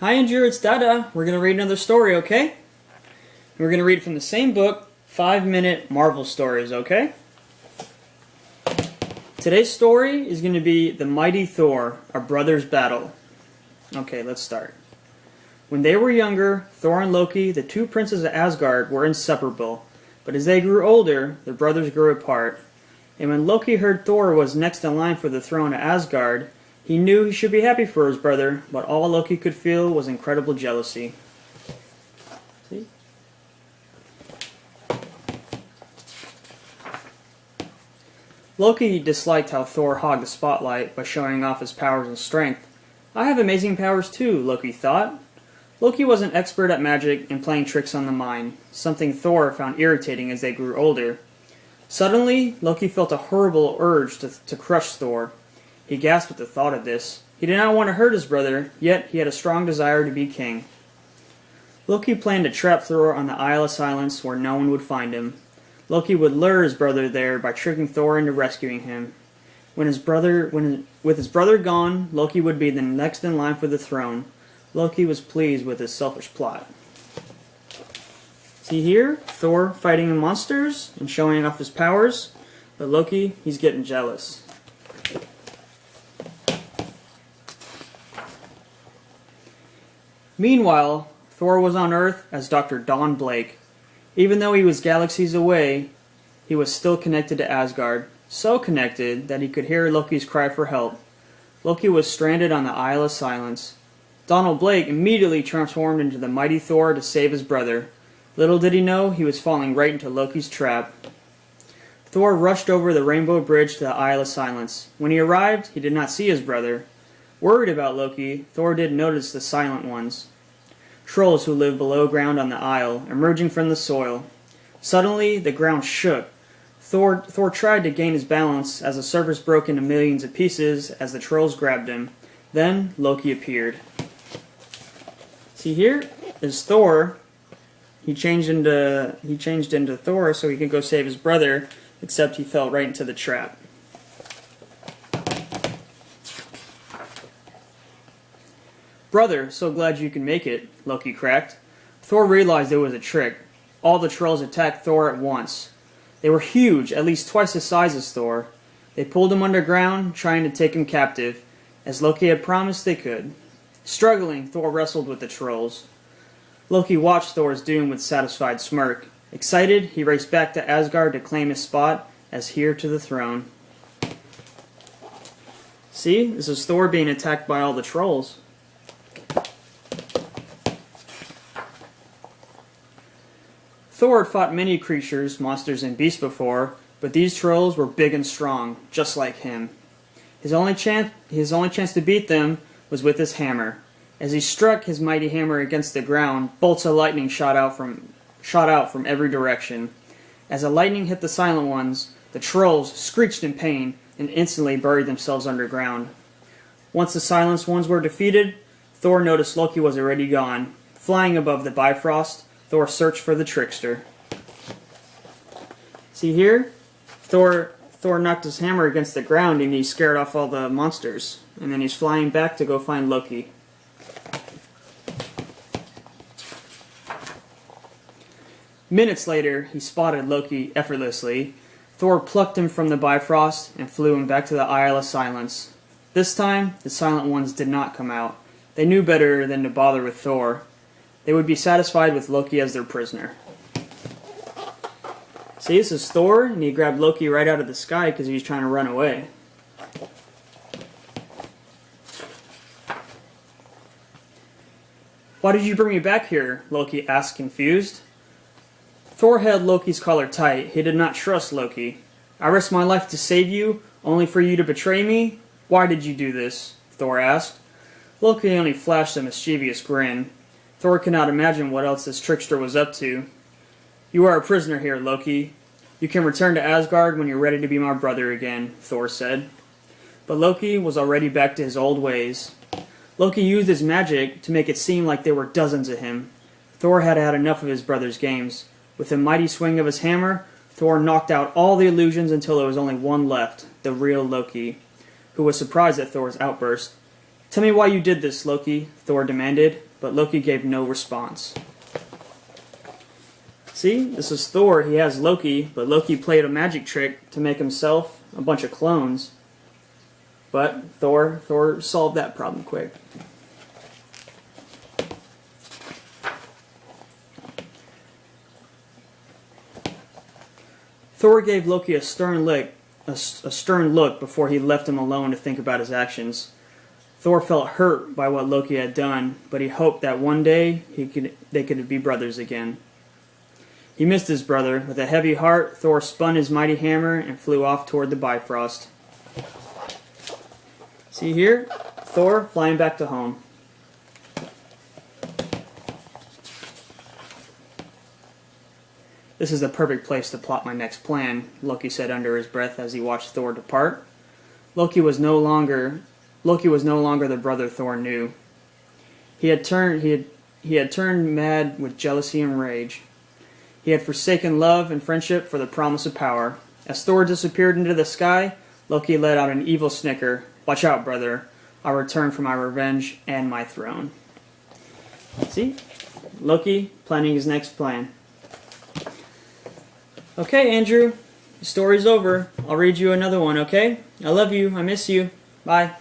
Hi Andrew, it's Dada. We're going to read another story, okay? We're going to read from the same book, 5-Minute Marvel Stories, okay? Today's story is going to be The Mighty Thor, A Brother's Battle. Okay, let's start. When they were younger, Thor and Loki, the two princes of Asgard, were inseparable. But as they grew older, the brothers grew apart. And when Loki heard Thor was next in line for the throne of Asgard, he knew he should be happy for his brother, but all Loki could feel was incredible jealousy. See? Loki disliked how Thor hogged the spotlight by showing off his powers and strength. I have amazing powers too, Loki thought. Loki was an expert at magic and playing tricks on the mind, something Thor found irritating as they grew older. Suddenly, Loki felt a horrible urge to crush Thor. He gasped at the thought of this. He did not want to hurt his brother, yet he had a strong desire to be king. Loki planned to trap Thor on the Isle of Silence where no one would find him. Loki would lure his brother there by tricking Thor into rescuing him. With his brother gone, Loki would be the next in line for the throne. Loki was pleased with his selfish plot. See here, Thor fighting monsters and showing off his powers, but Loki, he's getting jealous. Meanwhile, Thor was on Earth as Dr. Don Blake. Even though he was galaxies away, he was still connected to Asgard, so connected that he could hear Loki's cry for help. Loki was stranded on the Isle of Silence. Donald Blake immediately transformed into the mighty Thor to save his brother. Little did he know he was falling right into Loki's trap. Thor rushed over the Rainbow Bridge to the Isle of Silence. When he arrived, he did not see his brother. Worried about Loki, Thor did notice the Silent Ones, trolls who live below ground on the isle, emerging from the soil. Suddenly, the ground shook. Thor tried to gain his balance as the surface broke into millions of pieces as the trolls grabbed him. Then, Loki appeared. See here is Thor. He changed into Thor so he could go save his brother, except he fell right into the trap. Brother, so glad you can make it, Loki cracked. Thor realized it was a trick. All the trolls attacked Thor at once. They were huge, at least twice the size as Thor. They pulled him underground, trying to take him captive, as Loki had promised they could. Struggling, Thor wrestled with the trolls. Loki watched Thor's doom with a satisfied smirk. Excited, he raced back to Asgard to claim his spot as heir to the throne. See, this is Thor being attacked by all the trolls. Thor had fought many creatures, monsters, and beasts before, but these trolls were big and strong, just like him. His only chance to beat them was with his hammer. As he struck his mighty hammer against the ground, bolts of lightning shot out from every direction. As the lightning hit the Silent Ones, the trolls screeched in pain and instantly buried themselves underground. Once the Silent Ones were defeated, Thor noticed Loki was already gone. Flying above the Bifrost, Thor searched for the trickster. See here? Thor knocked his hammer against the ground and he scared off all the monsters. And then he's flying back to go find Loki. Minutes later, he spotted Loki effortlessly. Thor plucked him from the Bifrost and flew him back to the Isle of Silence. This time, the Silent Ones did not come out. They knew better than to bother with Thor. They would be satisfied with Loki as their prisoner. See, this is Thor, and he grabbed Loki right out of the sky because he was trying to run away. Why did you bring me back here? Loki asked, confused. Thor held Loki's collar tight. He did not trust Loki. I risked my life to save you, only for you to betray me? Why did you do this? Thor asked. Loki only flashed a mischievous grin. Thor could not imagine what else this trickster was up to. You are a prisoner here, Loki. You can return to Asgard when you're ready to be my brother again, Thor said. But Loki was already back to his old ways. Loki used his magic to make it seem like there were dozens of him. Thor had had enough of his brother's games. With a mighty swing of his hammer, Thor knocked out all the illusions until there was only one left, the real Loki, who was surprised at Thor's outburst. Tell me why you did this, Loki, Thor demanded. but Loki gave no response. See, this is Thor. He has Loki, but Loki played a magic trick to make himself a bunch of clones. But Thor solved that problem quick. Thor gave Loki a stern look before he left him alone to think about his actions. Thor felt hurt by what Loki had done, but he hoped that one day they could be brothers again. He missed his brother. With a heavy heart, Thor spun his mighty hammer and flew off toward the Bifrost. See here? Thor flying back to home. This is the perfect place to plot my next plan, Loki said under his breath as he watched Thor depart. Loki was no longer the brother Thor knew. He had turned mad with jealousy and rage. He had forsaken love and friendship for the promise of power. As Thor disappeared into the sky, Loki let out an evil snicker. "Watch out, brother. I'll return for my revenge and my throne." See? Loki planning his next plan. Okay, Andrew. The story's over. I'll read you another one, okay? I love you. I miss you. Bye.